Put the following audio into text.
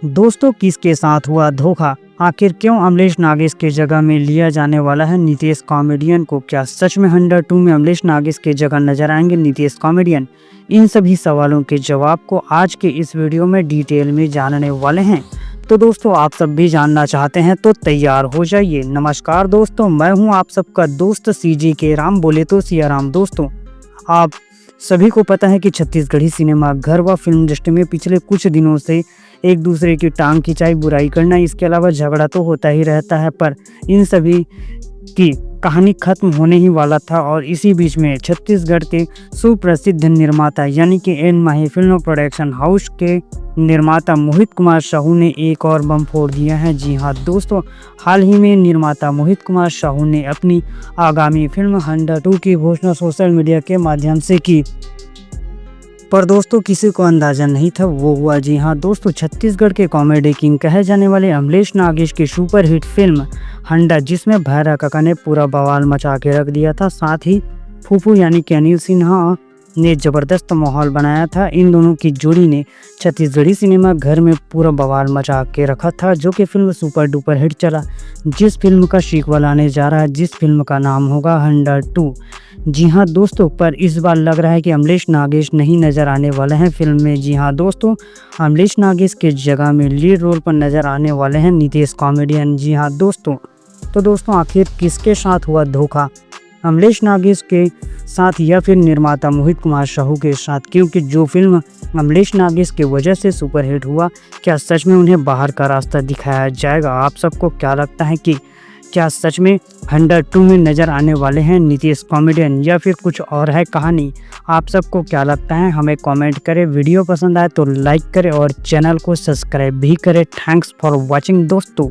दोस्तों, किसके साथ हुआ धोखा? आखिर क्यों अमलेश नागेश के जगह में लिया जाने वाला है नीतीश कॉमेडियन को? क्या सच में 102 में अमलेश नागेश के जगह नजर आएंगे नीतीश कॉमेडियन? इन सभी सवालों के जवाब को आज के इस वीडियो में डिटेल में जानने वाले हैं। तो दोस्तों, आप सब भी जानना चाहते हैं तो तैयार हो जाइए। नमस्कार दोस्तों, मैं हूं आप सबका दोस्त सीजी के राम, बोले तो सिया राम। दोस्तों, आप सभी को पता है कि छत्तीसगढ़ी सिनेमा घर व फिल्म इंडस्ट्री में पिछले कुछ दिनों से एक दूसरे की टांग खिंचाई, बुराई करना, इसके अलावा झगड़ा तो होता ही रहता है। पर इन सभी की कहानी खत्म होने ही वाला था और इसी बीच में छत्तीसगढ़ के सुप्रसिद्ध निर्माता यानी कि एन माही फिल्म प्रोडक्शन हाउस के निर्माता मोहित कुमार साहू ने एक और बम फोड़ दिया है। जी हाँ दोस्तों, हाल ही में निर्माता मोहित कुमार साहू ने अपनी आगामी फिल्म 102 की घोषणा सोशल मीडिया के माध्यम से की। पर दोस्तों, किसी को अंदाजा नहीं था वो हुआ। जी हाँ दोस्तों, छत्तीसगढ़ के कॉमेडी किंग कहे जाने वाले अमलेश नागेश की सुपरहिट फिल्म 100, जिसमें भैरा काका ने पूरा बवाल मचा के रख दिया था, साथ ही फूफू यानी कि अनिल सिन्हा ने जबरदस्त माहौल बनाया था। इन दोनों की जोड़ी ने छत्तीसगढ़ी सिनेमा घर में पूरा बवाल मचा के रखा था, जो कि फिल्म सुपर डुपर हिट चला। जिस फिल्म का सीक्वल आने जा रहा है, जिस फिल्म का नाम होगा 102। जी हाँ दोस्तों, पर इस बार लग रहा है कि अमलेश नागेश नहीं नज़र आने वाले हैं फिल्म में। जी हाँ दोस्तों, अमलेश नागेश के जगह में लीड रोल पर नज़र आने वाले हैं नीतीश कॉमेडियन। जी हाँ दोस्तों, तो दोस्तों, आखिर किसके साथ हुआ धोखा? अमलेश नागेश के साथ या फिर निर्माता मोहित कुमार साहू के साथ? क्योंकि जो फिल्म अमलेश नागेश की वजह से सुपरहिट हुआ, क्या सच में उन्हें बाहर का रास्ता दिखाया जाएगा? आप सबको क्या लगता है कि क्या सच में 102 में नज़र आने वाले हैं नीतीश कॉमेडियन या फिर कुछ और है कहानी? आप सबको क्या लगता है हमें कमेंट करें। वीडियो पसंद आए तो लाइक करें और चैनल को सब्सक्राइब भी करें। थैंक्स फॉर वॉचिंग दोस्तों।